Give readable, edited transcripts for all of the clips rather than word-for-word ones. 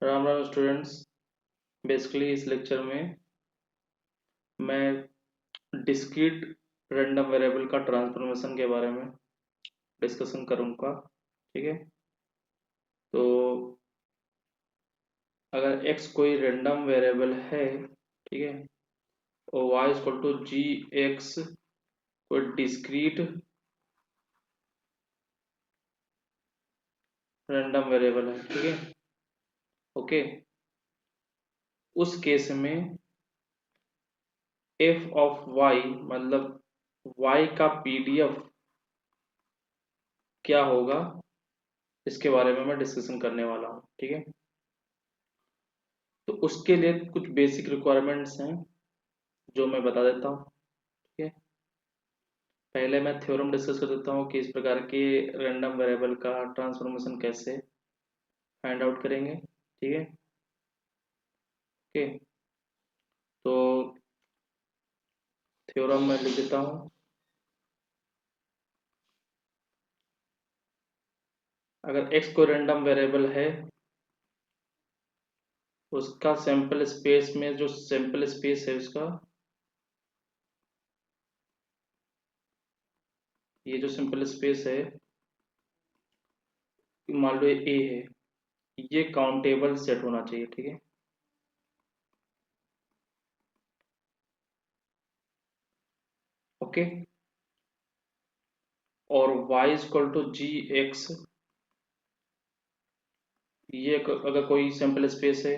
Ram Ram students. Basically इस lecture में मैं डिस्क्रीट रैंडम वेरिएबल का ट्रांसफॉर्मेशन के बारे में डिस्कशन करूंगा। ठीक है। तो अगर x कोई रैंडम वेरिएबल है, ठीक है, और y equal to g x कोई डिस्क्रीट रैंडम वेरिएबल है, ठीक है, ओके। उस केस में f ऑफ y मतलब y का पीडीएफ क्या होगा, इसके बारे में मैं डिस्कशन करने वाला हूँ। ठीक है। तो उसके लिए कुछ बेसिक रिक्वायरमेंट्स हैं जो मैं बता देता हूँ। ठीक है। पहले मैं थ्योरम डिस्कस कर देता हूँ कि इस प्रकार के रैंडम वेरिएबल का ट्रांसफॉर्मेशन कैसे फाइंड आउट करेंगे। ठीक है, ओके। तो थ्योरम मैं लिख देता हूँ। अगर x कोई रैंडम वेरिएबल है, उसका सैंपल स्पेस में जो सैंपल स्पेस है उसका, ये जो सैंपल स्पेस है मान लो ये a है, ये काउंटेबल सेट होना चाहिए। ठीक है, ओके। और y equal to g x, ये अगर कोई सैंपल स्पेस है,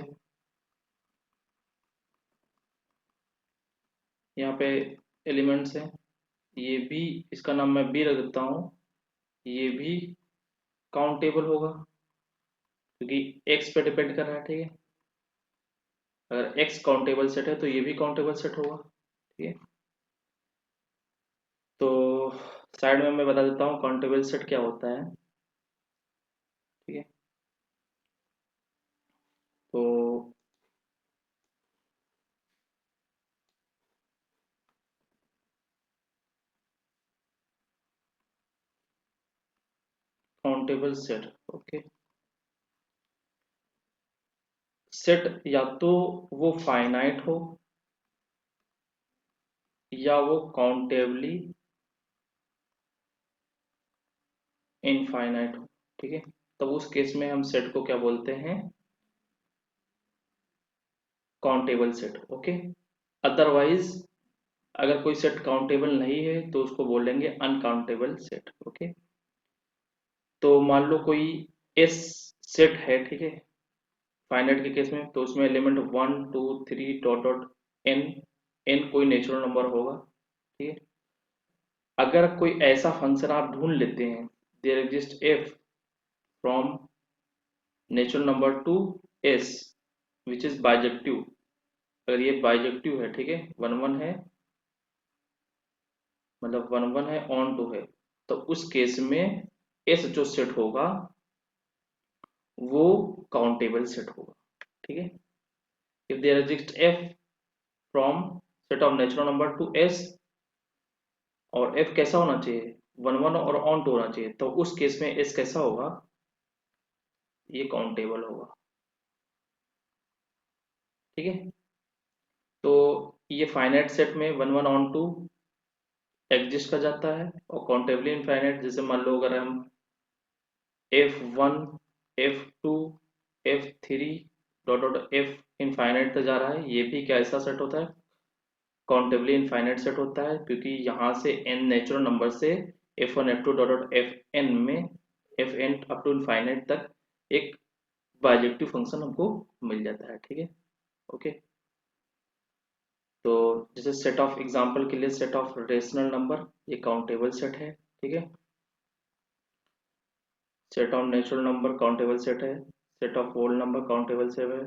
यहाँ पे एलिमेंट्स हैं, ये भी, इसका नाम मैं बी रख देता हूँ, ये भी काउंटेबल होगा क्योंकि एक्स पे डिपेंड कर रहा है। ठीक है, अगर एक्स काउंटेबल सेट है तो ये भी काउंटेबल सेट होगा। ठीक है। तो साइड में मैं बता देता हूँ काउंटेबल सेट क्या होता है। ठीक है। तो काउंटेबल सेट, ओके। सेट या तो वो फाइनाइट हो या वो काउंटेबली इनफाइनाइट हो। ठीक है, तब उस केस में हम सेट को क्या बोलते हैं, काउंटेबल सेट, ओके। अदरवाइज अगर कोई सेट काउंटेबल नहीं है तो उसको बोलेंगे अनकाउंटेबल सेट, ओके। तो मान लो कोई एस सेट है, ठीक है, फाइनाइट के केस में, तो उसमें element 1 2 3 dot dot N, n कोई नेचुरल नंबर होगा। ठीक है। अगर कोई ऐसा फंक्शन आप ढूंढ लेते हैं, there exist f from natural number to s which is bijective, अगर ये बाइजेक्टिव है, ठीक है, 1 1 है, मतलब 1 1 है, ऑन टू है, तो उस केस में एस जो सेट होगा वो काउंटेबल सेट होगा। ठीक है। If there exist f from set of natural number to s, और एफ कैसा होना चाहिए, 1 1 और ऑन टू होना चाहिए, तो उस केस में एस कैसा होगा, ये काउंटेबल होगा। ठीक है। तो ये फाइनाइट सेट में 1 1 ऑन टू एग्जिस्ट कर जाता है, और काउंटेबली इनफाइनाइट जैसे मान लो अगर हम F1 F2 F3 dot dot F infinite तक जा रहा है, ये भी क्या ऐसा सेट होता है, काउंटेबली इनफाइनाइट सेट होता है, क्योंकि यहाँ से n नेचुरल नंबर से F1 F2 dot dot Fn में Fn अप टू इनफाइनाइट तक एक बाइजेक्टिव फंक्शन हमको मिल जाता है। ठीक है, ओके। तो जैसे सेट ऑफ एग्जांपल के लिए सेट ऑफ रेशनल नंबर, ये काउंटेबल सेट है। ठीक है। Set of natural number countable set है, set of whole number countable set है,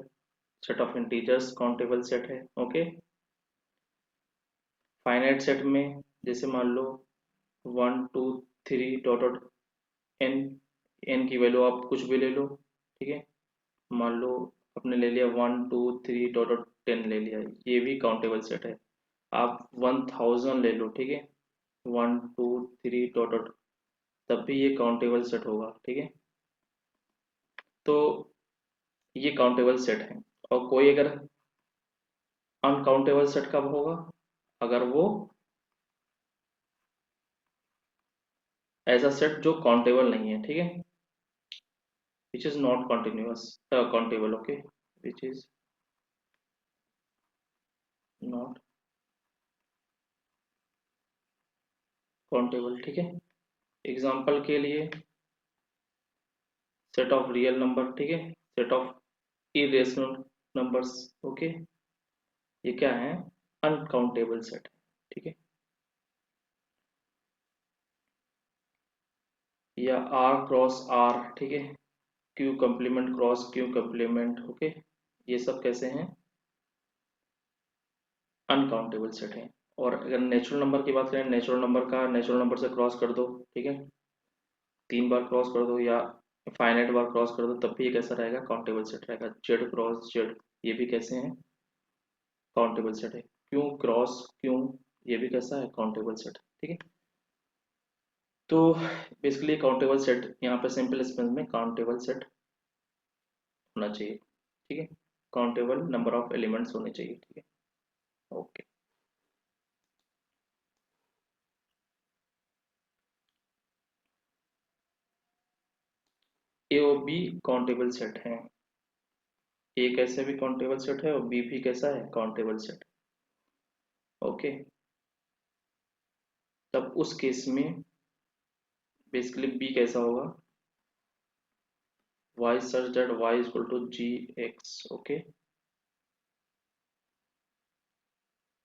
set of integers countable set है, ओके। फाइनाइट सेट में जैसे मान लो 1 2 3 डॉट डॉट एन, एन की वैल्यू आप कुछ भी ले लो। ठीक है, मान लो आपने ले लिया 1 2 3 डॉट डॉट 10 ले लिया, ये भी काउंटेबल सेट है। आप 1000 ले लो, ठीक है, 1 2 3 डॉट डॉट, तब भी ये काउंटेबल सेट होगा। ठीक है। तो ये काउंटेबल सेट है। और कोई अगर अनकाउंटेबल सेट कब होगा, अगर वो ऐसा सेट जो काउंटेबल नहीं है, ठीक है, which is not continuous countable, okay, which is not countable, ठीक है। एग्जाम्पल के लिए सेट ऑफ रियल नंबर, ठीक है, set of irrational numbers, okay, ये क्या है, अनकाउंटेबल सेट, ठीक है। या आर क्रॉस आर, ठीक है, Q complement cross Q complement, okay, ये सब कैसे हैं, अनकाउंटेबल सेट है। और अगर नेचुरल नंबर की बात करें, नेचुरल नंबर का नेचुरल नंबर से क्रॉस कर दो, ठीक है, 3 बार क्रॉस कर दो या फाइनाइट बार क्रॉस कर दो, तब भी ये कैसा रहेगा, काउंटेबल सेट रहेगा। जेड क्रॉस जेड, ये भी कैसे हैं, काउंटेबल सेट है। क्यों क्रॉस क्यों, ये भी कैसा है, काउंटेबल सेट, ठीक है। तो बेसिकली काउंटेबल सेट यहाँ पे सिंपल स्पेस में काउंटेबल सेट होना चाहिए, ठीक है, काउंटेबल नंबर ऑफ एलिमेंट्स होने चाहिए, ठीक है, ओके। ए और बी काउंटेबल सेट है, ए कैसे भी काउंटेबल सेट है और बी भी कैसा है, काउंटेबल सेट, ओके। तब उस केस में बेसिकली बी कैसा होगा, y such that y is equal to gx, okay,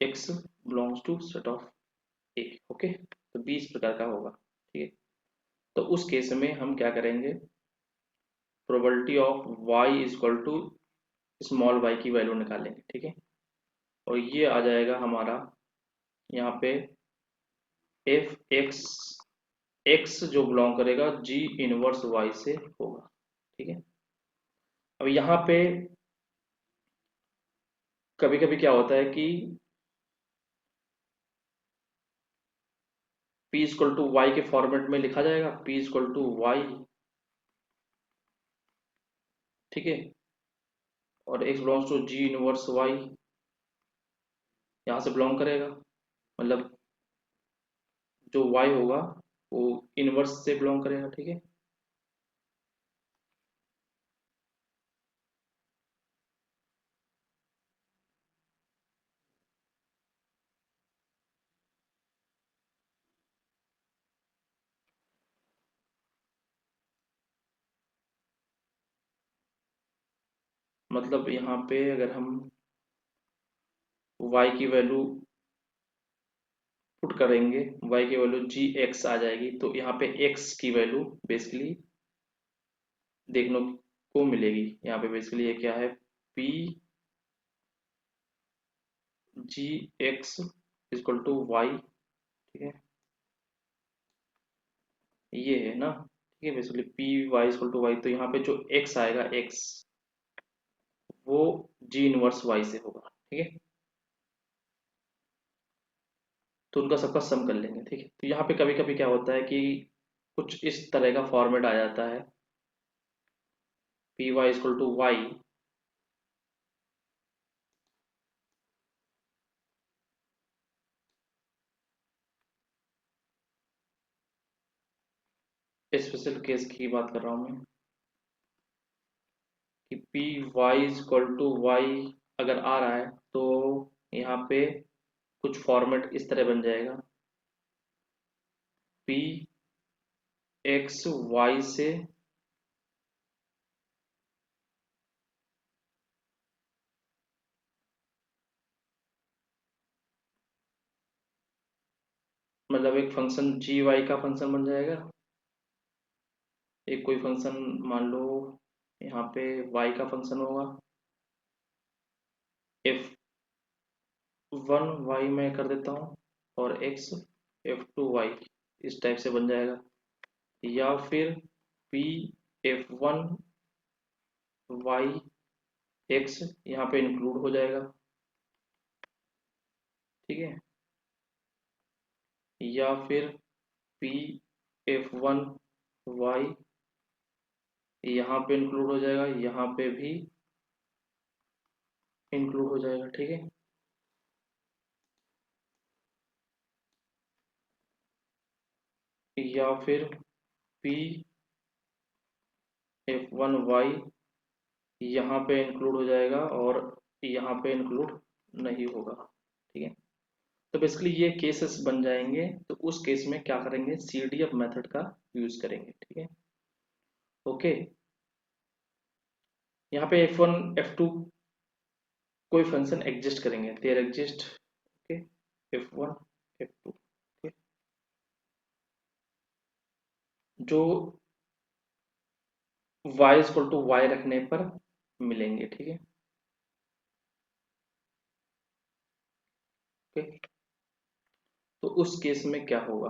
x belongs to set of a, okay, तो b इस प्रकार का होगा, ठीक है। तो उस केस में हम क्या करेंगे, probability of y is equal to small y की वैल्यू निकालेंगे, ठीक है। और ये आ जाएगा हमारा यहाँ पे एफ एक्स, एक्स जो बिलोंग करेगा g इनवर्स y से होगा, ठीक है। अब यहाँ पे कभी कभी क्या होता है कि p इक्वल टू वाई के फॉर्मेट में लिखा जाएगा, p इक्वल टू वाई, ठीक है, और x belongs to g inverse y, यहाँ से बिलोंग करेगा, मतलब जो y होगा वो इनवर्स से बिलोंग करेगा, ठीक है। मतलब यहाँ पे अगर हम y की वैल्यू पुट करेंगे, y की वैल्यू जी एक्स आ जाएगी, तो यहाँ पे x की वैल्यू बेसिकली देखने को मिलेगी। यहाँ पे बेसिकली ये क्या है, p g x equal to Y, ठीक है, ये है ना, ठीक है। Basically p Y equal to y, तो यहाँ पे जो x आएगा, x वो जी इनवर्स वाई से होगा, ठीक है। तो उनका सबका सम कर लेंगे, ठीक है। तो यहाँ पे कभी कभी क्या होता है कि कुछ इस तरह का फॉर्मेट आ जाता है, P Y equal to y, special case की बात कर रहा हूँ मैं, कि p Y equal to y अगर आ रहा है तो यहाँ पे कुछ फॉर्मेट इस तरह बन जाएगा, पी एक्स वाई से, मतलब एक फंक्शन जी वाई का फंक्शन बन जाएगा, एक कोई फंक्शन मान लो यहाँ पे वाई का फंक्शन होगा, एफ वन वाई मैं कर देता हूँ, और एक्स एफ टू वाई, इस टाइप से बन जाएगा। या फिर p f one y x यहाँ पे इंक्लूड हो जाएगा, ठीक है। या फिर पी एफ वन वाई यहाँ पे इंक्लूड हो जाएगा, यहाँ पे भी इंक्लूड हो जाएगा, ठीक है। या फिर पी F1Y यहाँ पे इंक्लूड हो जाएगा और यहाँ पे इंक्लूड नहीं होगा, ठीक है। तो बेसिकली ये केसेस बन जाएंगे, तो उस केस में क्या करेंगे, CDF मेथड का यूज करेंगे, ठीक है। ओके, यहाँ पे F1 F2 कोई फंक्शन एग्जिस्ट करेंगे, there exist, okay, F1 F2, okay, जो y इक्वल टू y रखने पर मिलेंगे, ठीक है। ओके, तो उस केस में क्या होगा,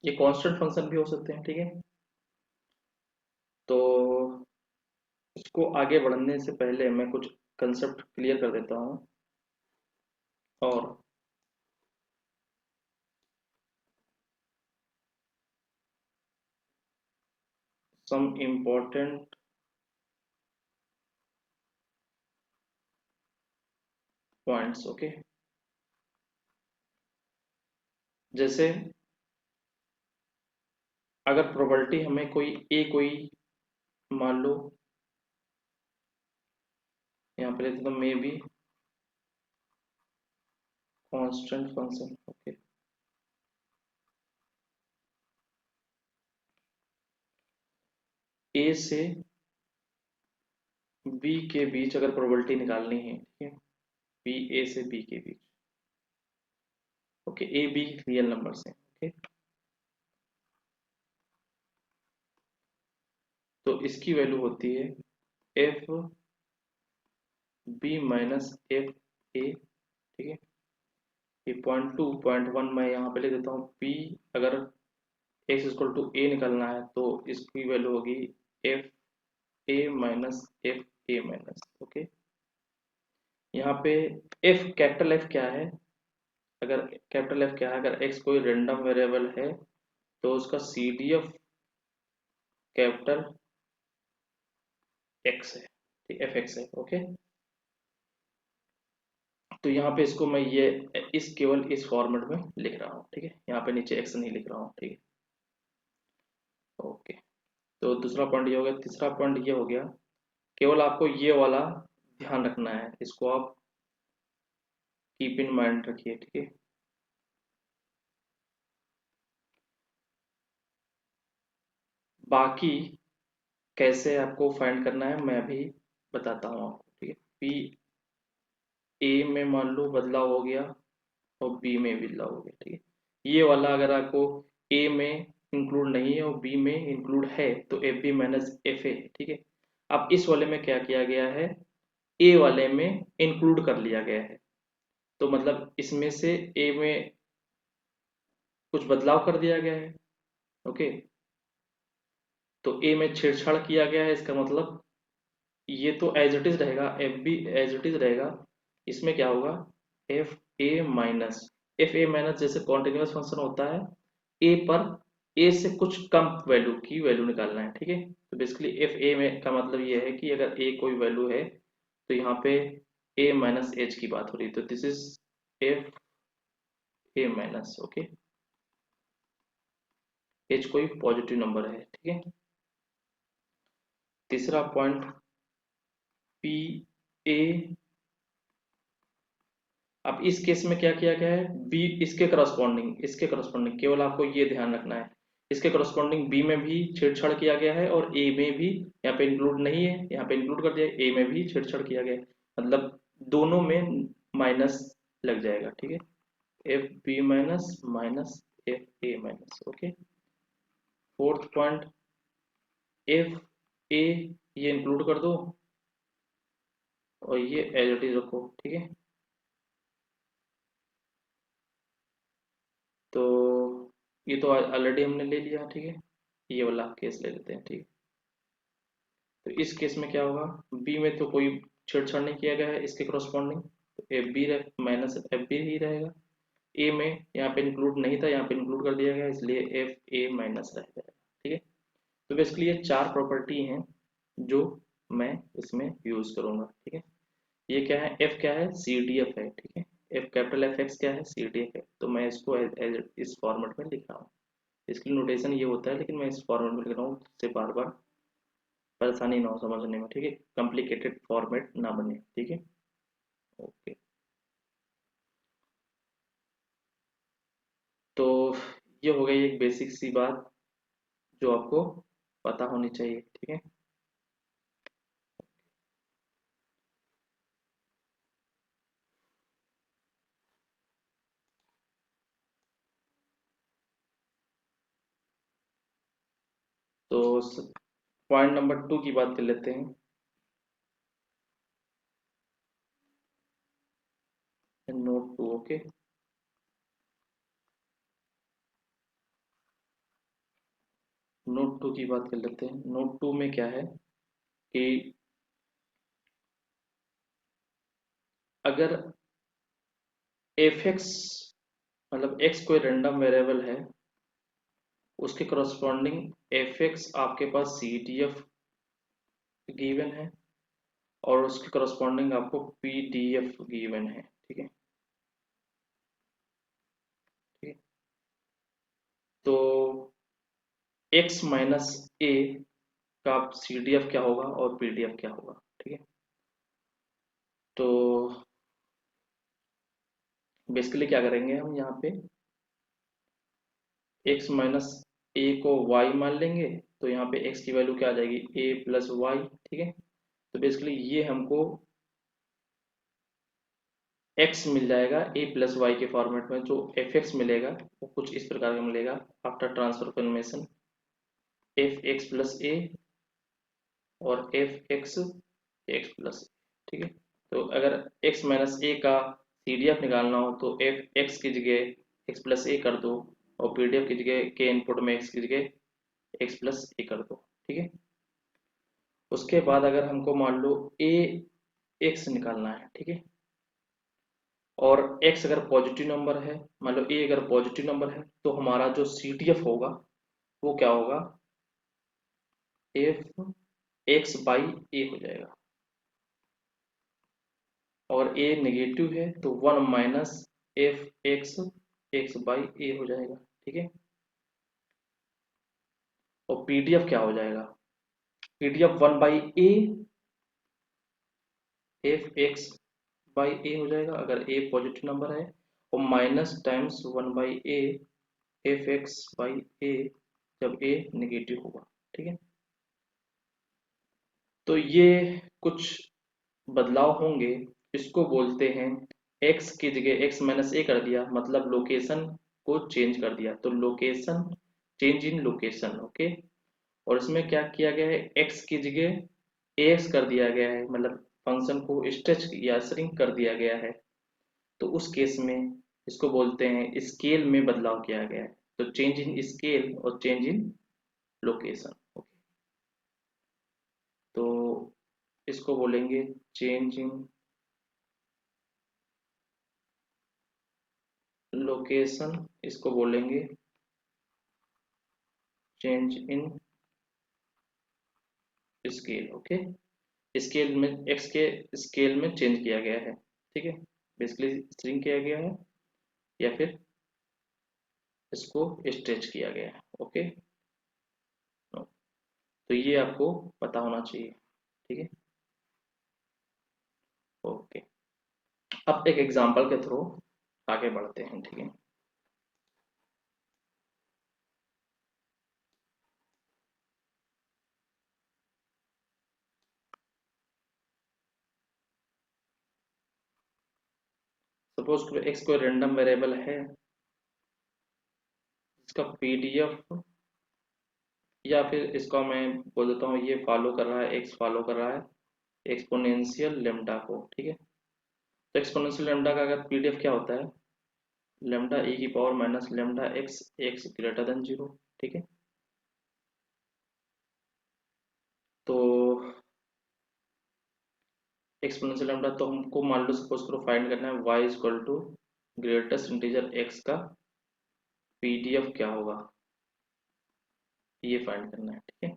ये कांस्टेंट फंक्शन भी हो सकते हैं, ठीक है। तो इसको आगे बढ़ने से पहले मैं कुछ कंसेप्ट क्लियर कर देता हूँ, और सम इम्पोर्टेंट पॉइंट्स, ओके। जैसे अगर प्रोबेबिलिटी हमें कोई मान लो, यहाँ पे लिख दो maybe constant function, okay. A से बी के बीच अगर प्रोबेबिलिटी निकालनी है, ठीक है, बी ए से बी के बीच, okay, A B real number है, ओके। तो इसकी वैल्यू होती है F B minus F A, ठीक है। ये 0.2 0.1 मैं यहाँ पे ले देता हूँ, पी अगर एक्स इक्वल टू ए निकलना है तो इसकी वैल्यू होगी F A minus F A minus, okay. यहाँ पे एफ कैपिटल एफ क्या है, अगर कैपिटल एफ क्या है, अगर एक्स कोई रेंडम वेरिएबल है तो उसका CDF कैपिटल एक्स है, ठीक, एफ एक्स है, ओके। तो यहाँ पे इसको मैं ये इस केवल इस फॉर्मेट में लिख रहा हूँ, ठीक है, यहाँ पे नीचे एक्स नहीं लिख रहा हूँ, ठीक है। ओके, तो दूसरा पॉइंट ये हो गया, तीसरा पॉइंट ये हो गया, केवल आपको ये वाला ध्यान रखना है, इसको आप कीप इन माइंड रखिए, ठीक है। बाकी कैसे आपको फाइंड करना है मैं भी बताता हूँ आपको, ठीक है। पी ए में मान लो बदलाव हो गया और बी में बदलाव हो गया, ठीक है। ये वाला अगर आपको ए में इंक्लूड नहीं है और बी में इंक्लूड है तो F B minus F A, ठीक है। अब इस वाले में क्या किया गया है, ए वाले में इंक्लूड कर लिया गया है, तो मतलब इसमें से ए में कुछ बदलाव कर दिया गया है, ओके। तो ए में छेड़छाड़ किया गया है, इसका मतलब ये तो एज इट इज रहेगा, f b as it is रहेगा, इसमें क्या होगा, एफ ए माइनस जैसे कॉन्टिन्यूस फंक्शन होता है, ए पर ए से कुछ कम वैल्यू की वैल्यू निकालना है, ठीक है। तो बेसिकली एफ ए में का मतलब ये है कि अगर ए कोई वैल्यू है तो यहाँ पे ए माइनस एच की बात हो रही है, तो this is F A minus, okay. H कोई पॉजिटिव नंबर है, ठीक है। तीसरा पॉइंट पी ए, अब इस केस में क्या किया गया है, बी इसके करस्पॉन्डिंग केवल आपको ये ध्यान रखना है, इसके करस्पॉन्डिंग बी में भी छेड़छाड़ किया गया है और ए में भी, यहाँ पे इंक्लूड नहीं है, यहाँ पे इंक्लूड कर दिया, ए में भी छेड़छाड़ किया गया है, मतलब दोनों में माइनस लग जाएगा, ठीक है। F B minus minus F A minus, okay. Fourth point F A, ये इंक्लूड कर दो और ये एज इट इज रखो, ठीक है। तो ये तो ऑलरेडी हमने ले लिया, ठीक है, ये वाला केस ले लेते हैं, ठीक है। तो इस केस में क्या होगा, बी में तो कोई छेड़छाड़ नहीं किया गया है इसके करस्पॉन्डिंग, तो F B minus F B ही रहेगा। ए में यहाँ पे इंक्लूड नहीं था, यहाँ पे इंक्लूड कर दिया गया, इसलिए एफ ए माइनस रह जाएगा, ठीक है। तो बेसिकली ये चार प्रॉपर्टी हैं जो मैं इसमें यूज करूंगा, ठीक है। ये क्या है, एफ क्या है, सी डी एफ है, ठीक है। एफ कैपिटल एफ एक्स क्या है, सी डी एफ है। तो मैं इसको इस फॉर्मेट में लिख रहा हूँ। इसकी नोटेशन ये होता है, लेकिन मैं इस फॉर्मेट में लिख रहा हूँ जिससे बार बार परेशानी ना हो समझने में, ठीक है, कॉम्प्लिकेटेड फॉर्मेट ना बने, ठीक है। ओके। तो ये हो गई एक बेसिक सी बात जो आपको पता होनी चाहिए, ठीक है। तो पॉइंट नंबर 2 की बात कर लेते हैं। Note 2, okay. नोट 2 की बात कर लेते हैं। नोट 2 में क्या है कि अगर एफ एक्स, मतलब एक्स कोई रैंडम वेरिएबल है, उसके करस्पॉन्डिंग एफ एक्स आपके पास सी डी एफ गिवन है, और उसके करस्पॉन्डिंग आपको पी डी एफ गिवन है, ठीक है। ठीक है। तो एक्स माइनस ए का सी डी एफ क्या होगा और पी डी एफ क्या होगा, ठीक है। तो बेसिकली क्या करेंगे हम यहाँ पे, x माइनस ए को y मान लेंगे। तो यहाँ पे x की वैल्यू क्या आ जाएगी, a प्लस वाई, ठीक है। तो बेसिकली ये हमको x मिल जाएगा a प्लस वाई के फॉर्मेट में। जो एफ एक्स मिलेगा वो कुछ इस प्रकार का मिलेगा, after transformation F X plus A और एफ एक्स एक्स प्लस, ठीक है। तो अगर x माइनस ए का सी डी एफ निकालना हो तो एफ एक्स की जगह एक्स प्लस ए कर दो, और पी डी एफ की जगह के इनपुट में x की जगह एक्स प्लस ए कर दो, ठीक है। उसके बाद अगर हमको मान लो ए एक्स निकालना है, ठीक है, और एक्स अगर पॉजिटिव नंबर है, मान लो ए अगर पॉजिटिव नंबर है, तो हमारा जो सी डी एफ होगा वो क्या होगा, एफ एक्स बाई ए हो जाएगा। और ए नेगेटिव है तो 1 - F X X by A हो जाएगा, ठीक है। और पीडीएफ क्या हो जाएगा, पीडीएफ 1/ए एफ एक्स बाई ए हो जाएगा अगर ए पॉजिटिव नंबर है, और माइनस टाइम्स 1/ए एफ एक्स बाई ए जब ए नेगेटिव होगा, ठीक है। तो ये कुछ बदलाव होंगे, इसको बोलते हैं, x की जगह x माइनस ए कर दिया मतलब लोकेशन को चेंज कर दिया, तो location, change in location, okay. और इसमें क्या किया गया है, x की जगह ax कर दिया गया है, मतलब फंक्शन को स्ट्रेच या श्रिंक कर दिया गया है। तो उस केस में इसको बोलते हैं स्केल में बदलाव किया गया है। तो चेंज इन स्केल और चेंज इन लोकेशन, ओके। तो इसको बोलेंगे चेंज इन लोकेशन, इसको बोलेंगे change in scale, okay. Scale में एक्स के स्केल में चेंज किया गया है, ठीक है, बेसिकली स्ट्रिंग किया गया है या फिर इसको स्ट्रेच किया गया है, ओके। तो ये आपको पता होना चाहिए, ठीक है। ओके। अब एक एग्जांपल के थ्रू आगे बढ़ते हैं, ठीक है। सपोज एक्स कोई रैंडम वेरिएबल है, इसका पीडीएफ, या फिर इसका मैं बोल देता हूँ ये फॉलो कर रहा है, एक्स फॉलो कर रहा है एक्सपोनेंशियल लेमडा को, ठीक है। तो एक्सपोनेंशियल लेमडा का अगर पीडीएफ क्या होता है, लेमडा ई की power minus lambda x x greater than 0, ठीक है। तो एक्सपोनेंशियल लेमडा, तो हमको मान लो सपोज करो फाइंड करना है y equal to greatest integer x का पीडीएफ क्या होगा, ये फाइंड करना है, ठीक है।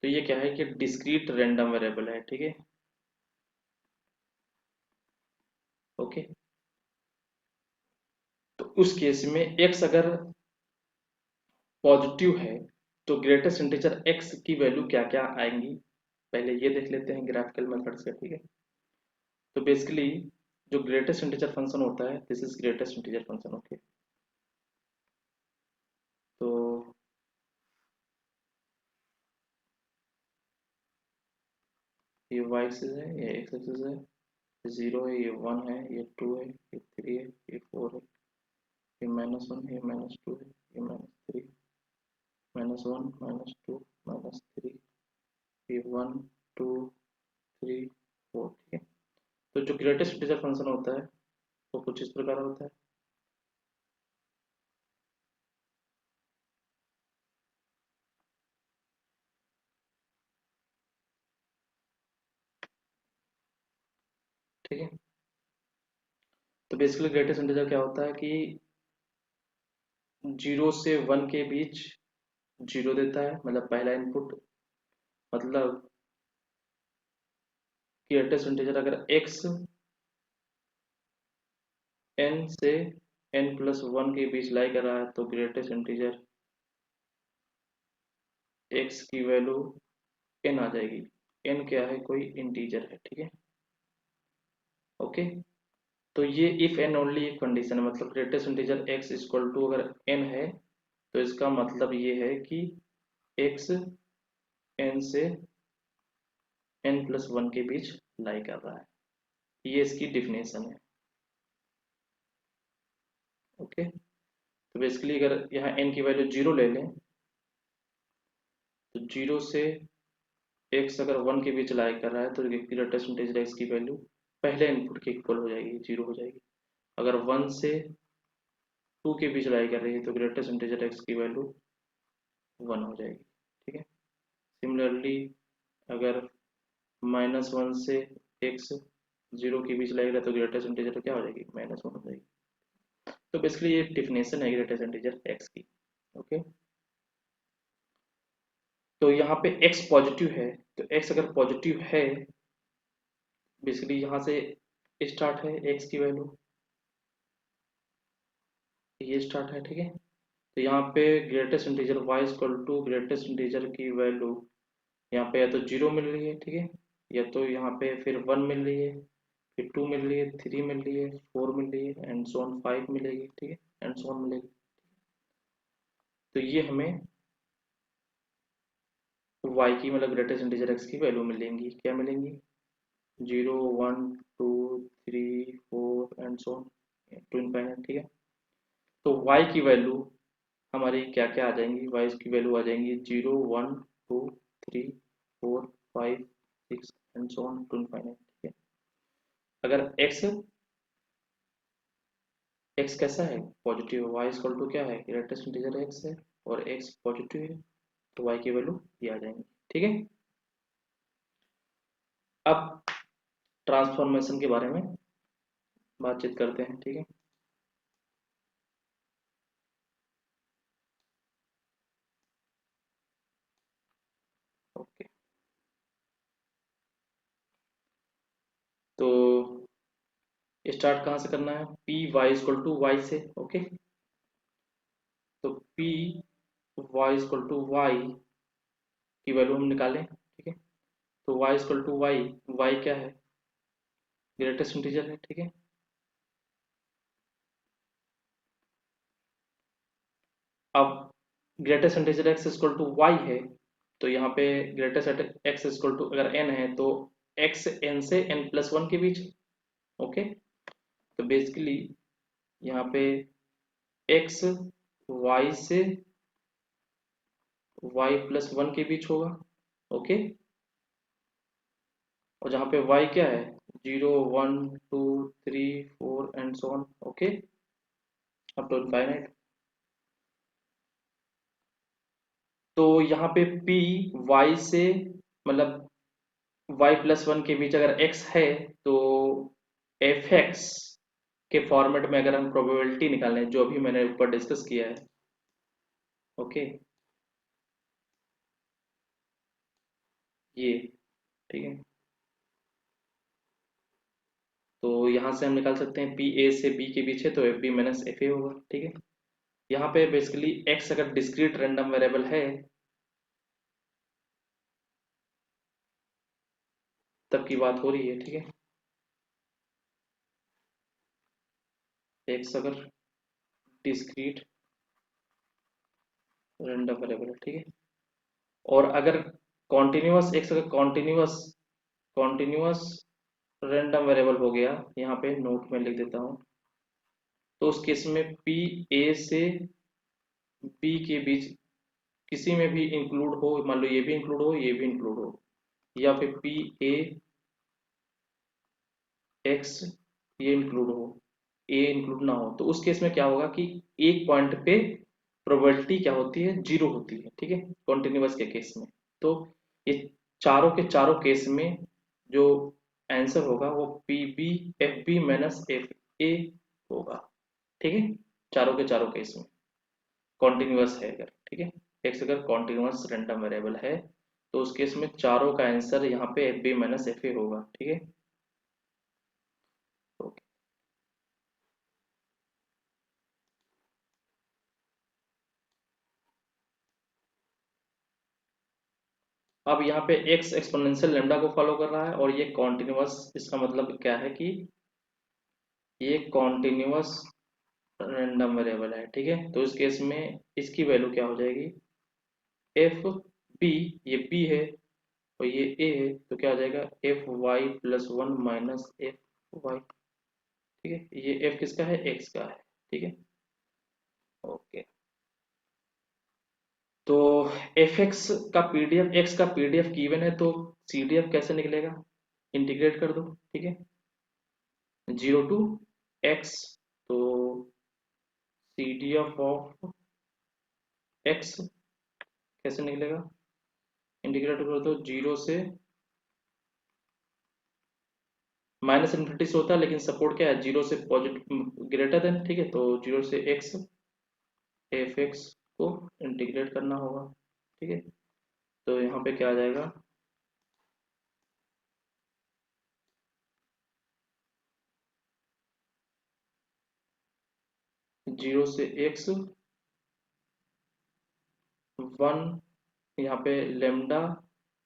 तो ये क्या है कि डिस्क्रीट रैंडम वेरिएबल है, ठीक है। ओके, तो उस केस में x अगर पॉजिटिव है तो ग्रेटेस्ट इंटीजर x की वैल्यू क्या क्या आएंगी, पहले ये देख लेते हैं ग्राफिकल मेथड से। ठीक है, तो बेसिकली जो ग्रेटेस्ट इंटीजर फंक्शन होता है, this is greatest integer function. Okay, तो ये y एक्सिस है, ये x एक्सिस है, 0 है, ये 1 है, ये 2 है, ये 3 है, ये 4 है, ये -1 है, ये -2 है, ये -3, -1, -2, -3, ये 1, 2, 3, 4। ठीक है, तो जो ग्रेटेस्ट इंटीजर फंक्शन होता है वो कुछ इस प्रकार होता है। ठीक है, तो बेसिकली ग्रेटेस्ट इंटीजर क्या होता है कि 0 से 1 के बीच 0 देता है, मतलब पहला इनपुट, मतलब ग्रेटेस्ट इंटीजर अगर x n से n+1 के बीच लाई कर रहा है तो ग्रेटेस्ट इंटीजर x की वैल्यू n आ जाएगी। n क्या है, कोई इंटीजर है। ठीक है, ओके, तो ये इफ एंड ओनली एक कंडीशन है, मतलब greatest integer x equal to अगर n है तो इसका मतलब ये है कि x n से n+1 के बीच लाई कर रहा है, ये इसकी डिफिनेशन है। ओके, तो बेसिकली अगर यहाँ n की वैल्यू 0 ले लें तो 0 से x अगर 1 के बीच लाई कर रहा है तो ग्रेटेस्ट इंटीजर x की वैल्यू पहले इनपुट के इक्वल हो जाएगी, 0 हो जाएगी। अगर 1 से 2 के बीच लाई कर रही है तो ग्रेटेस्ट इंटीजर x की वैल्यू 1 हो जाएगी। ठीक है, सिमिलरली अगर -1 से x 0 के बीच लाई कर रहा है तो ग्रेटेस्ट इंटीजर क्या हो जाएगी, -1 हो जाएगी। तो बेसिकली ये डिफिनेशन है ग्रेटेस्ट इंटीजर x की। ओके, तो यहाँ पे x पॉजिटिव है, तो x अगर पॉजिटिव है बेसिकली यहाँ से स्टार्ट है x की वैल्यू, ये स्टार्ट है। ठीक है, तो यहाँ पे greatest integer y equal to greatest integer की वैल्यू यहाँ पे या तो 0 मिल रही है, ठीक है, या तो यहाँ पे फिर 1 मिल रही है, फिर 2 मिल रही है, 3 मिल रही है, 4 मिल रही है, एंड सो ऑन 5 मिलेगी। ठीक है, एंड सो ऑन मिलेगी। तो ये हमें y की मतलब ग्रेटेस्ट इंटीजर x की वैल्यू मिलेंगी, क्या मिलेंगी, 0, 1, 2, 3, 4 and so on to infinite. ठीक है, तो y की वैल्यू हमारी क्या क्या आ जाएंगी, y की वैल्यू आ जाएंगी 0, 1, 2, 3, 4, 5, 6 and so on to infinite. ठीक है, अगर x कैसा है, पॉजिटिव, y इक्वल टू क्या है, ग्रेटेस्ट इंटीजर x है और x पॉजिटिव है तो y की वैल्यू ये आ जाएंगी। ठीक है, अब ट्रांसफॉर्मेशन के बारे में बातचीत करते हैं। ठीक है, ओके, तो स्टार्ट कहाँ से करना है, P Y equal to Y से। ओके, तो P Y equal to Y की वैल्यू हम निकालें। ठीक है, तो Y equal to Y, Y क्या है, ग्रेटेस्ट इंटीजर है। ठीक है, अब greatest integer X equal to Y है तो यहाँ पे ग्रेटेस्ट एक्स इक्वल टू अगर एन है तो एक्स एन से n+1 के बीच। ओके, तो बेसिकली यहाँ पे एक्स वाई से y+1 के बीच होगा। ओके, और जहाँ पे y क्या है, 0, 1, 2, 3, 4 and so on. Okay, up to infinite. तो यहाँ पे p y से मतलब y+1 के बीच अगर x है तो fx के फॉर्मेट में अगर हम प्रोबेबिलिटी निकालें जो अभी मैंने ऊपर डिस्कस किया है। ओके, ये ठीक है, तो यहाँ से हम निकाल सकते हैं पी ए से बी के बीच है तो F B minus F A होगा, ठीक है। यहाँ पे बेसिकली एक्स अगर डिस्क्रीट रैंडम वेरिएबल है तब की बात हो रही है, ठीक है। एक्स अगर डिस्क्रीट रैंडम वेरिएबल है, ठीक है। और अगर कॉन्टिन्यूअस एक्स अगर कॉन्टिन्यूअस कॉन्टिन्यूअस रैंडम वेरिएबल हो गया, यहाँ पे नोट में लिख देता हूँ, तो उस केस में पी ए से बी के बीच किसी में भी इंक्लूड हो, मान लो ये भी इंक्लूड हो ये भी इंक्लूड हो, या फिर पी ए एक्स ये इंक्लूड हो, ए इंक्लूड ना हो, तो उस केस में क्या होगा कि एक पॉइंट पे प्रोबेबिलिटी क्या होती है, जीरो होती है, ठीक है, कॉन्टिन्यूअस के केस में। तो ये चारों के चारों केस में जो आंसर होगा वो P B F B minus F A होगा, ठीक है, चारों के चारों केस में कॉन्टिन्यूअस है अगर, ठीक है। एक्स अगर कॉन्टिन्यूअस रैंडम वेरिएबल है तो उस केस में चारों का आंसर यहाँ पे F B minus F A होगा, ठीक है। ओके। अब यहाँ पे एक्स एक्सपोनेंशियल लेमडा को फॉलो कर रहा है और ये कॉन्टिन्यूअस, इसका मतलब क्या है कि ये कॉन्टिन्यूअस रैंडम वेरिएबल है, ठीक है। तो इस केस में इसकी वैल्यू क्या हो जाएगी, एफ बी, ये बी है और ये ए है, तो क्या हो जाएगा F Y plus one minus F Y, ठीक है। ये एफ किसका है, एक्स का है, ठीक है। ओके। तो एफ एक्स का पीडीएफ, एक्स का पीडीएफ गिवन है तो सीडीएफ कैसे निकलेगा, इंटीग्रेट कर दो, ठीक है। 0 to x, तो C D F of X कैसे निकलेगा, इंटीग्रेट कर दो, 0 से माइनस इन्फिनिटी से होता है लेकिन सपोर्ट क्या है, 0 से पॉजिटिव ग्रेटर देन, ठीक है। तो 0 से x एफ एक्स को इंटीग्रेट करना होगा, ठीक है। तो यहाँ पे क्या आ जाएगा, 0 से x 1, यहाँ पे लेमडा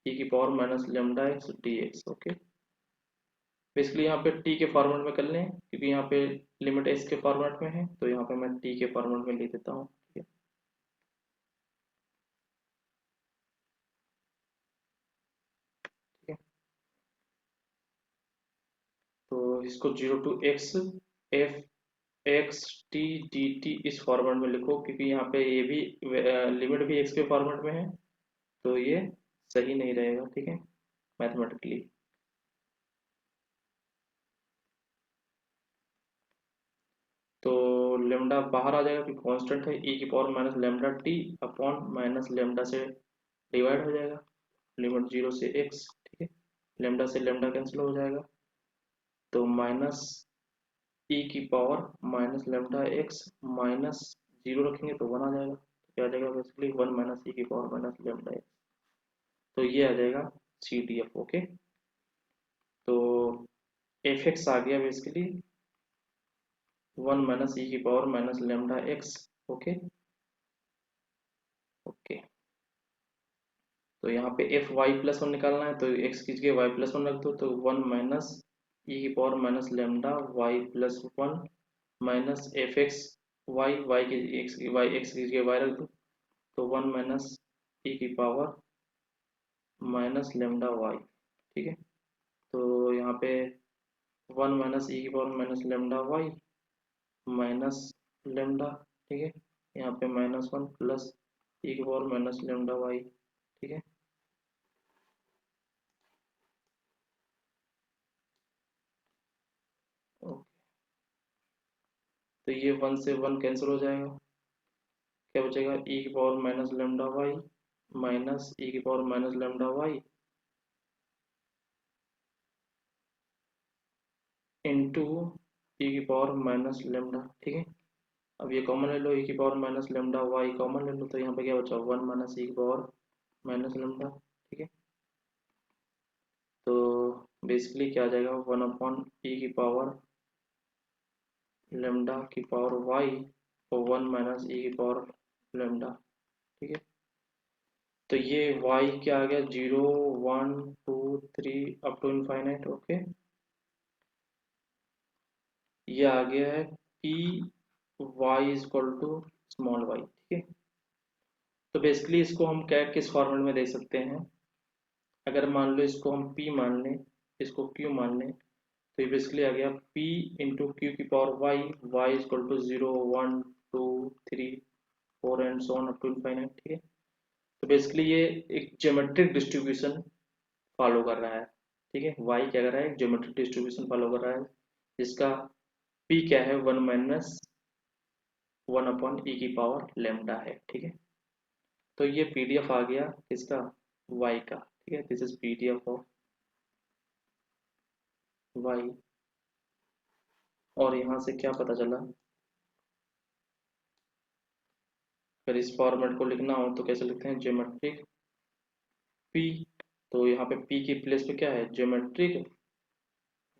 e की power minus lambda x D x, okay. Basically यहाँ पे t के फॉर्मेट में कर लें क्योंकि यहाँ पे लिमिट s के फॉर्मेट में है, तो यहाँ पे मैं t के फॉर्मेट में लिख देता हूँ, ठीक है। तो इसको 0 to x F x T D T इस फॉर्मेट में लिखो क्योंकि यहाँ पे ये भी लिमिट भी x के फॉर्मेट में है, तो ये सही नहीं रहेगा, ठीक है, मैथमेटिकली। तो लेमडा बाहर आ जाएगा क्योंकि कांस्टेंट है, e की power minus lambda T upon minus lambda से डिवाइड हो जाएगा, लिमिट 0 से x, ठीक है। लेमडा से लेमडा कैंसिल हो जाएगा, तो माइनस e की power minus lambda x minus 0 रखेंगे तो 1 आ जाएगा, तो क्या आ जाएगा बेसिकली 1 माइनस ई की पावर माइनस लेमडा एक्स, तो ये आ जाएगा सी डी एफ, ओके। तो एफ एक्स आ गया बेसिकली 1 माइनस ई की power minus lambda x, okay. Okay. तो यहाँ पे एफ वाई प्लस वन निकालना है तो एक्स की जगह वाई प्लस वन रख दो, तो 1 माइनस ई की power minus lambda Y plus one minus F X Y, Y की एक्स, वाई एक्स की जगह वाई रख दो, तो 1 माइनस ई की पावर माइनस लेमडा वाई, ठीक है। तो यहाँ पे 1 माइनस ई की power minus lambda Y minus lambda, ठीक है। यहाँ पे माइनस वन प्लस ई की पावर माइनस लेमडा वाई, ठीक है। ओके। तो ये 1 से 1 कैंसिल हो जाएगा, क्या बचेगा ई की power minus lambda Y minus E की power minus lambda Y into E की पावर माइनस लेमडा, ठीक है। अब ये कॉमन ले लो, ई की power minus lambda Y common ले लो, तो यहाँ पे क्या बचा 1 माइनस ई की पावर माइनस लेमडा, ठीक है। तो बेसिकली क्या आ जाएगा, 1/e⁻, लेमडा की पावर वाई और 1 - e⁻, लेमडा। ठीक है, तो ये y क्या आ गया, 0 1 2 3 अप टू इनफाइनाइट। ओके, ये आ गया है P Y is equal to small Y. ठीक है, तो बेसिकली इसको हम क्या किस फॉर्मेट में देख सकते हैं, अगर मान लो इसको हम p मान लें, इसको q मान लें, तो ये बेसिकली आ गया p इंटू क्यू की power Y, Y is equal to 0 1 2 3 4 and so on up to infinite. ठीक है, तो बेसिकली ये एक ज्योमेट्रिक डिस्ट्रीब्यूशन फॉलो कर रहा है। ठीक है, y क्या कर रहा है, एक ज्योमेट्रिक डिस्ट्रीब्यूशन फॉलो कर रहा है, जिसका p क्या है, 1 - 1/e⁻, लेमडा है। ठीक है, तो ये पीडीएफ आ गया किसका, y का। ठीक है, this is PDF of y। और यहाँ से क्या पता चला, अगर इस फॉर्मेट को लिखना हो तो कैसे लिखते हैं, ज्योमेट्रिक p, तो यहाँ पे p की प्लेस पे क्या है, ज्योमेट्रिक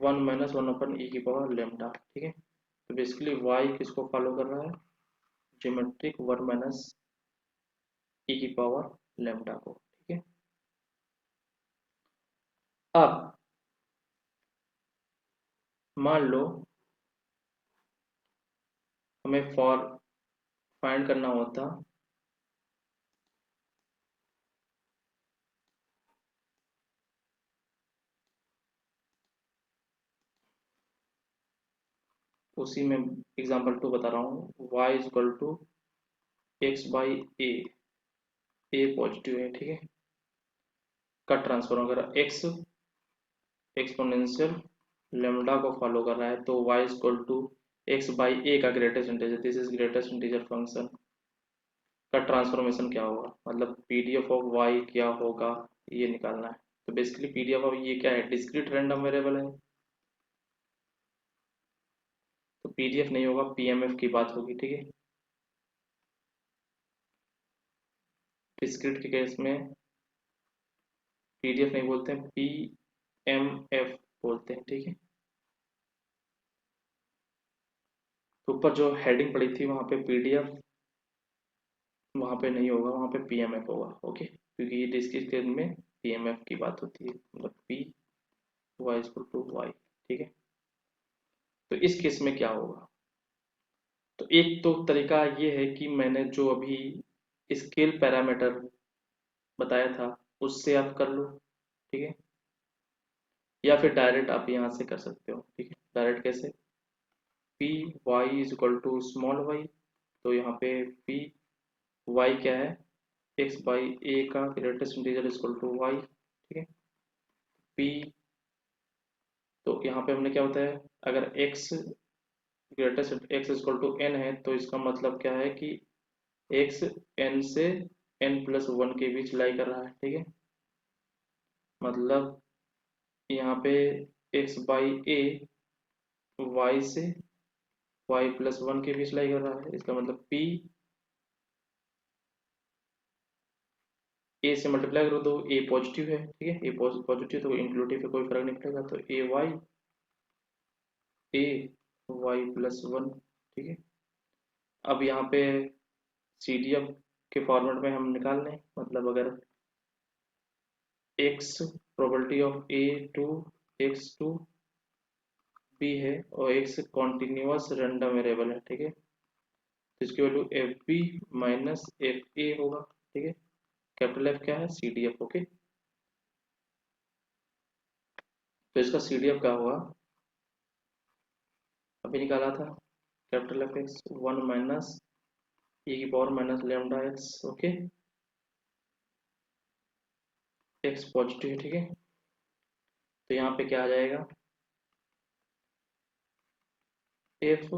1 - 1/e⁻, लेमडा। ठीक है, तो बेसिकली y किसको फॉलो कर रहा है, ज्योमेट्रिक 1 - e⁻, लेमडा को। ठीक है, अब मान लो हमें फॉर फाइंड करना होता उसी में, एग्जांपल 2 बता रहा हूँ, y is equal to X by A positive है। ठीक है, का ट्रांसफॉर्म अगर x एक्सपोनेंशियल लेमडा को फॉलो कर रहा है, तो y is equal to X by A का greatest integer, this is greatest integer function का ट्रांसफॉर्मेशन क्या होगा, मतलब पीडीएफ ऑफ y क्या होगा, ये निकालना है। तो बेसिकली पीडीएफ ऑफ ये क्या है, डिस्क्रीट रैंडम वेरिएबल है, तो पीडीएफ नहीं होगा, पीएमएफ की बात होगी। ठीक है, डिस्क्रीट के केस में पीडीएफ नहीं बोलते हैं, पीएमएफ बोलते हैं। ठीक है, तो ऊपर जो हेडिंग पड़ी थी वहां पे पीडीएफ, वहां पे नहीं होगा, वहां पे पीएमएफ होगा। ओके, क्योंकि ये डिस्क्रीट केस में पीएमएफ की बात होती है, मतलब P Y equal to Y. ठीक है, तो इस केस में क्या होगा, तो एक तो तरीका ये है कि मैंने जो अभी स्केल पैरामीटर बताया था उससे आप कर लो। ठीक है, या फिर डायरेक्ट आप यहाँ से कर सकते हो। ठीक है, डायरेक्ट कैसे, P Y is equal to small Y, तो यहाँ पे पी वाई क्या है, एक्स बाई ए का greatest integer is equal to Y. ठीक है, पी, तो यहाँ पे हमने क्या बताया, अगर X greatest X is equal to N है, तो इसका मतलब क्या है कि एक्स एन से n+1 के बीच लाई कर रहा है। ठीक है, मतलब यहाँ पे एक्स बाई ए वाई से y+1 के बीच लाई कर रहा है, इसका मतलब p ए से मल्टीप्लाई करो तो ए पॉजिटिव है। ठीक है, ए पॉजिटिव तो इंक्लूसिव पे कोई फर्क नहीं पड़ेगा, तो ए y+1। ठीक है, अब यहाँ पे CDF के फॉर्मेट में हम निकाल लें, मतलब अगर x probability of A to X to B है और x कॉन्टिन्यूअस रैंडम वेरिएबल है। ठीक है, तो इसकी value F B minus F A होगा। ठीक है, कैपिटल एफ क्या है, CDF। ओके, तो इसका CDF क्या होगा, अभी निकाला था, capital F x 1 - e⁻, okay, x positive है। ठीक है, तो यहाँ पे क्या आ जाएगा, एफ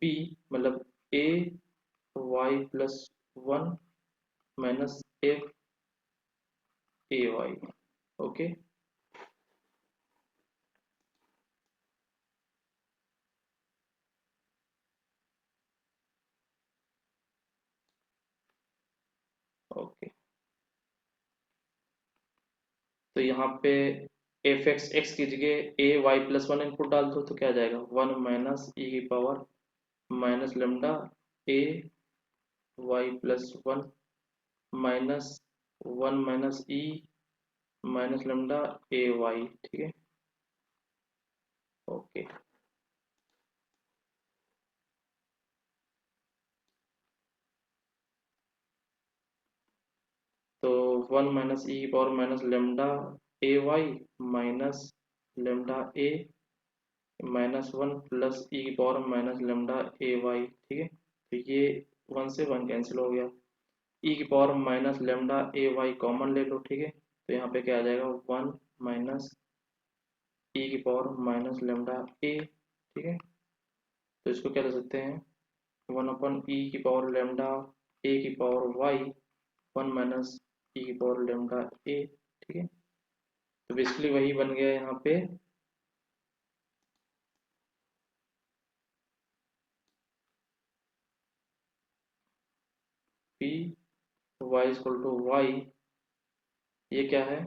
बी मतलब A y+1 minus F A Y. Okay, okay, तो यहाँ पे एफ एक्स की जगह A Y plus one input डाल दो तो क्या आ जाएगा, वन माइनस ई की power minus lambda A Y plus one minus one minus E minus lambda A Y. ठीक है, ओके। तो वन माइनस ई की power minus lambda A Y minus lambda A minus one plus E की power minus lambda A Y. ठीक है, तो ये one से वन कैंसिल हो गया। ई की power minus lambda A Y common ले लो। ठीक है, तो यहाँ पे क्या आ जाएगा, वन माइनस ई की पावर माइनस लेमडा ए। ठीक है, तो इसको क्या ले सकते हैं, वन अपन ई की पावर लेमडा ए की power Y one minus E की पावर लेमडा ए। ठीक है, तो बेसिकली वही बन गया यहाँ पे, P Y equal to Y. ये क्या है,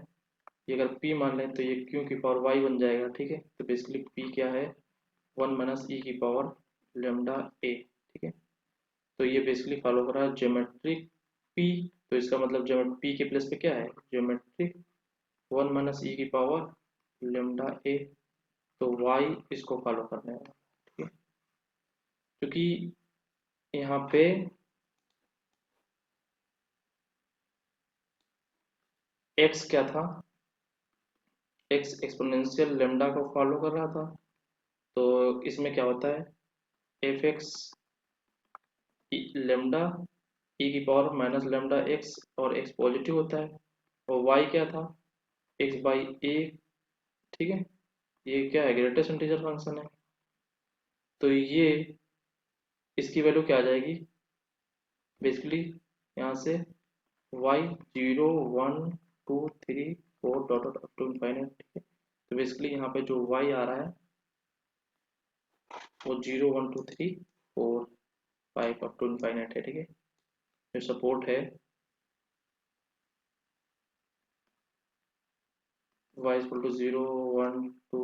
ये अगर p मान लें तो ये q की पावर y बन जाएगा। ठीक है, तो बेसिकली p क्या है, वन माइनस ई की पावर लेमडा ए। ठीक है, तो ये बेसिकली फॉलो कर रहा है ज्योमेट्रिक p। तो इसका मतलब ज्योमेट्रिक p के प्लेस पे क्या है, ज्योमेट्रिक वन माइनस ई की पावर लेमडा ए। तो y इसको फॉलो करने वाला। ठीक है, क्योंकि यहाँ पे x क्या था, x एक्सपोनेंशियल लेमडा को फॉलो कर रहा था। तो इसमें क्या होता है, एफ एक्स लेमडा ई की पावर माइनस लेमडा एक्स, और एक्स पॉजिटिव होता है। और वाई क्या था, एक्स बाई ए। ठीक है, ये क्या है, ग्रेटेस्ट इंटीजर फंक्शन है। तो ये इसकी वैल्यू क्या आ जाएगी, बेसिकली यहाँ से Y zero one two three four dot dot up to infinite. ठीक है, तो बेसिकली यहाँ पे जो वाई आ रहा है वो zero one two three four five up to infinite है। ठीक है, जो सपोर्ट है Y equal to zero one two.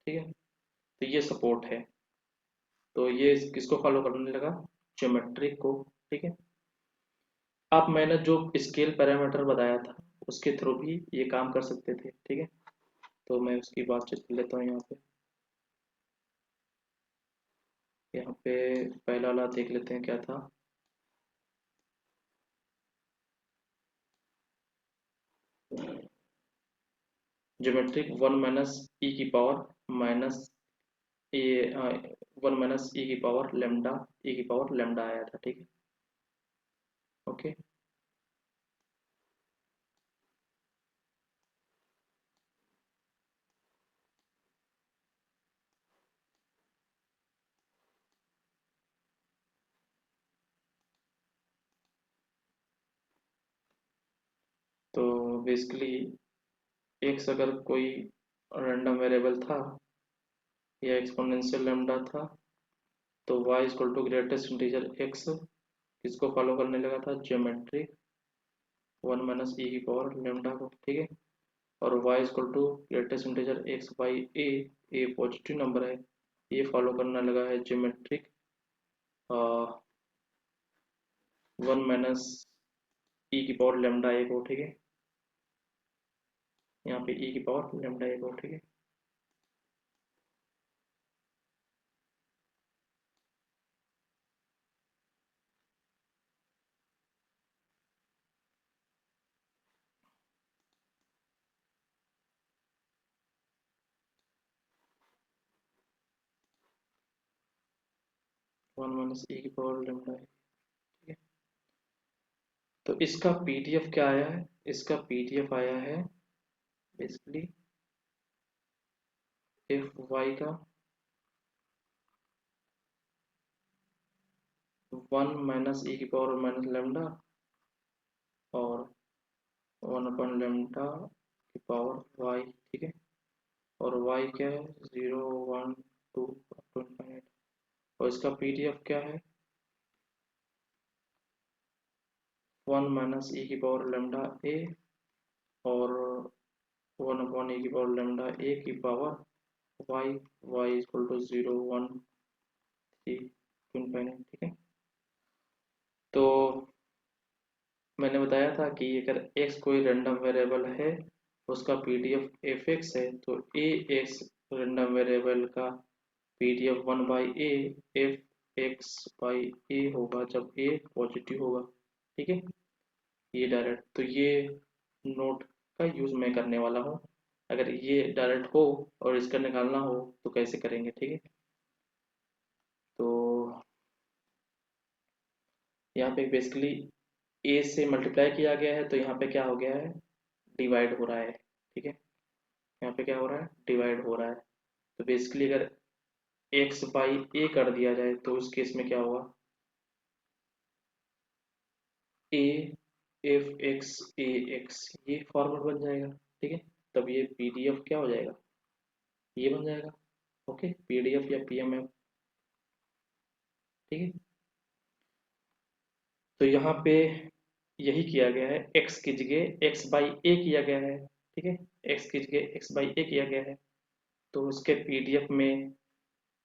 ठीक है, तो ये सपोर्ट है। तो ये किसको फॉलो करने लगा, ज्योमेट्रिक को। ठीक है, आप मैंने जो स्केल पैरामीटर बताया था उसके थ्रू भी ये काम कर सकते थे। ठीक है, तो मैं उसकी बातचीत कर लेता हूँ यहाँ पे। यहाँ पे पहला वाला देख लेते हैं क्या था, ज्योमेट्रिक वन माइनस ई की पावर माइनस ए वन माइनस ई की पावर लेमडा ई की पावर लेमडा आया था। ठीक है, ओके। तो बेसिकली एक्स अगर कोई रैंडम वेरिएबल था या एक्सपोनेंशियल लेमडा था, तो y equal to greatest integer x किसको फॉलो करने लगा था, ज्योमेट्रिक वन माइनस ई की पावर लेमडा को। ठीक है, और y equal to greatest integer x by A positive number है, ये फॉलो करने लगा है ज्योमेट्रिक वन माइनस ई की पावर लेमडा ए को। ठीक है, यहाँ पे ई की पावर लेमडा ए को। ठीक है, वन माइनस ई की पावर लेमडा ए। ठीक है, तो इसका पीडीएफ क्या आया है, इसका पीडीएफ आया है बेसिकली एफ वाई का वन माइनस ई की पावर माइनस लेमडा और वन अपन लेमडा की पावर वाई। ठीक है, और वाई क्या है, zero one two to infinite. और इसका पीडीएफ क्या है, 1 माइनस e की पावर लैम्डा ए और 1 अपॉन e की पावर लैम्डा ए की power Y, Y equal to 0 1 3 इनफाइनाइट। ठीक है, तो मैंने बताया था कि अगर x कोई रैंडम वेरिएबल है, उसका पीडीएफ एफ एक्स है, तो ए एक्स रैंडम वेरिएबल का PDF 1 by A F X by A होगा जब ए पॉजिटिव होगा। ठीक है, ये डायरेक्ट, तो ये नोट का यूज मैं करने वाला हूँ। अगर ये डायरेक्ट हो और इसका निकालना हो तो कैसे करेंगे। ठीक है, तो यहाँ पे बेसिकली ए से मल्टीप्लाई किया गया है, तो यहाँ पे क्या हो गया है, डिवाइड हो रहा है। ठीक है, यहाँ पे क्या हो रहा है, डिवाइड हो रहा है। तो बेसिकली अगर एक्स बाई ए कर दिया जाए तो उस केस में क्या होगा, ए एफ एक्स ए एक्स, ये फॉर्मेट बन जाएगा। ठीक है, तब ये पीडीएफ क्या हो जाएगा, ये बन जाएगा। ओके, पीडीएफ या पीएमएफ। ठीक है, तो यहाँ पे यही किया गया है, एक्स की जगह एक्स बाई ए किया गया है। ठीक है, एक्स की जगह एक्स बाई ए किया गया है, तो उसके पीडीएफ में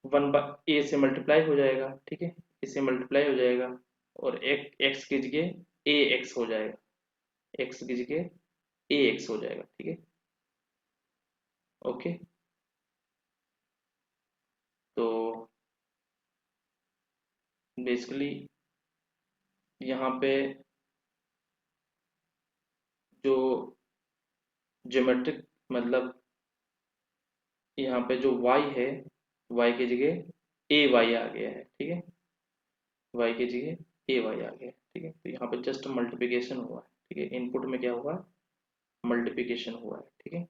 1 बाई ए से मल्टीप्लाई हो जाएगा। ठीक है, इसे मल्टीप्लाई हो जाएगा और एक एक्स की जगह ए एक्स हो जाएगा, एक्स की जगह ए एक्स हो जाएगा। ठीक है, ओके, तो बेसिकली यहाँ पे जो ज्योमेट्रिक मतलब यहाँ पे जो y है, y की जगह ए वाई आ गया है। ठीक है, y की जगह ए वाई आ गया है। ठीक है, तो यहाँ पे जस्ट मल्टीप्लिकेशन हुआ है। ठीक है, इनपुट में क्या हुआ, मल्टीप्लिकेशन हुआ है। ठीक है,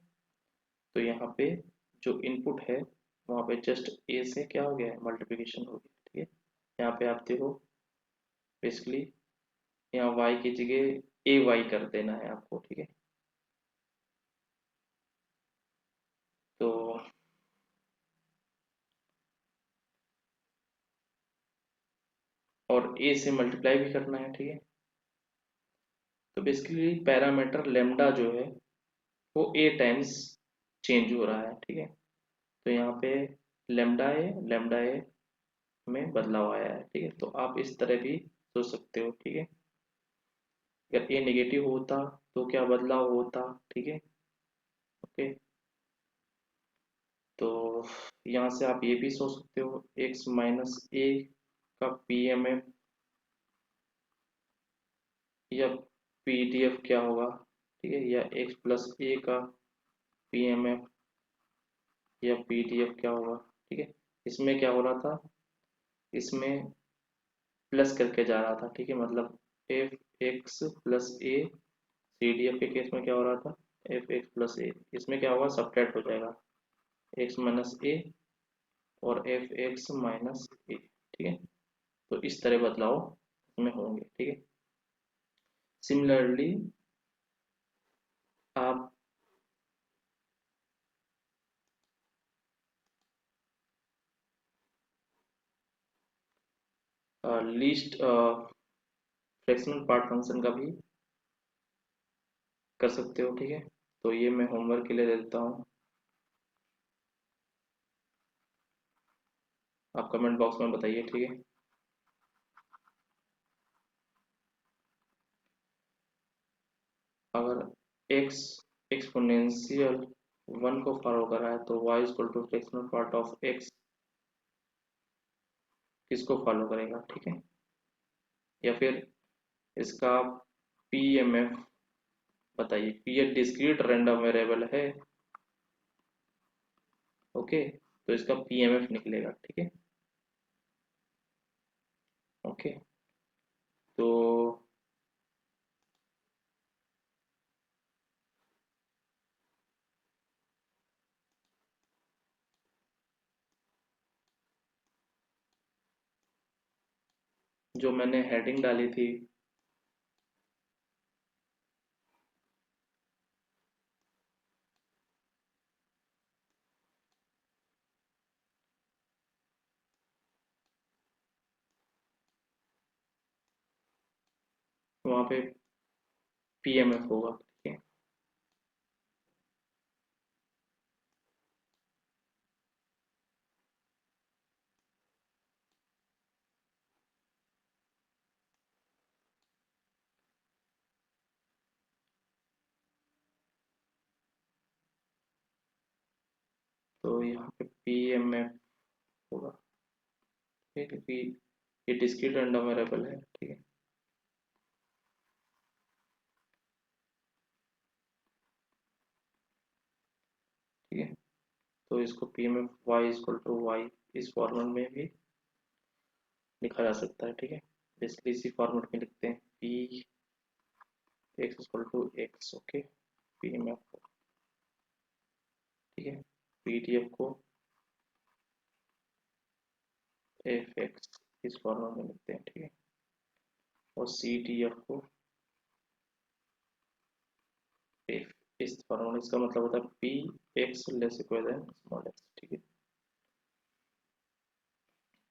तो यहाँ पे जो इनपुट है वहाँ पे जस्ट ए से क्या हो गया है, मल्टीप्लिकेशन हो गया। ठीक है, यहाँ पे आप देखो बेसिकली यहाँ y की जगह ए वाई कर देना है आपको। ठीक है, तो और ए से मल्टीप्लाई भी करना है। ठीक है, तो बेसिकली पैरामीटर लेमडा जो है वो ए टाइम्स चेंज हो रहा है। ठीक है, तो यहाँ पे लेमडा ए में बदलाव आया है। ठीक है, तो आप इस तरह भी सोच सकते हो। ठीक है, अगर ए नेगेटिव होता तो क्या बदलाव होता। ठीक है, ओके, तो यहाँ से आप ये भी सोच सकते हो, एक्स माइनस ए का पी एम एफ या पी डी एफ क्या होगा। ठीक है, या एक्स प्लस ए का पी एम एफ या पी डी एफ क्या होगा। ठीक है, इसमें क्या हो रहा था, इसमें प्लस करके जा रहा था। ठीक है, मतलब एफ एक्स प्लस ए, सी डी एफ के केस में क्या हो रहा था, एफ एक्स प्लस ए, इसमें क्या होगा, सब्ट्रैक्ट हो जाएगा एक्स माइनस ए और एफ एक्स माइनस ए। ठीक है, तो इस तरह बदलाव इसमें होंगे। ठीक है, सिमिलरली आप लीस्ट फ्रैक्शनल पार्ट फंक्शन का भी कर सकते हो। ठीक है, तो ये मैं होमवर्क के लिए दे देता हूँ, आप कमेंट बॉक्स में बताइए। ठीक है, अगर x एक्सपोनेंशियल 1 को फॉलो कर रहा है तो y equal to fractional part of x किसको फॉलो करेगा। ठीक है, या फिर इसका पीएमएफ बताइए, P A discrete random variable है। ओके, तो इसका पीएमएफ निकलेगा। ठीक है, ओके, तो जो मैंने हेडिंग डाली थी, वहाँ पे PMF होगा, ठीक है। तो यहाँ पे PMF होगा, ठीक है, क्योंकि ये डिस्क्रीट रैंडम वेरिएबल है, ठीक है। ठीक है, तो इसको PMF y equal to Y इस फॉर्मेट में भी लिखा जा सकता है, ठीक है। बेसिकली इसी फॉर्मेट में लिखते हैं, P X equal to X, okay, PMF को, ठीक है। PDF को एफ एक्स इस फॉर्मेट में लिखते हैं, ठीक है। और CTF को एफ इस फॉर्मेट, इसका मतलब होता है P X less equal than small X, ठीक है।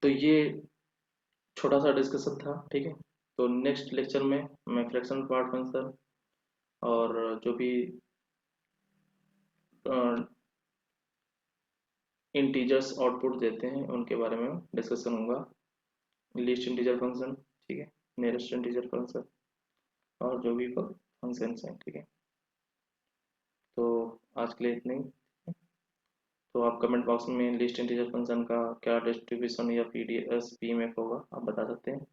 तो ये छोटा सा डिस्कशन था, ठीक है। तो नेक्स्ट लेक्चर में मैं फ्रैक्शन पार्ट फंक्शन और जो भी इंटीजर्स आउटपुट देते हैं उनके बारे में डिस्कशन होगा। लीस्ट इंटीजर फंक्शन, ठीक है, नियरेस्ट इंटीजर फंक्शन और जो भी फंक्शंस हैं, ठीक है। तो आज के लिए इतना ही। तो आप कमेंट बॉक्स में लिस्ट इंटीजर फंक्शन का क्या डिस्ट्रीब्यूशन या PDS PMF होगा आप बता सकते हैं।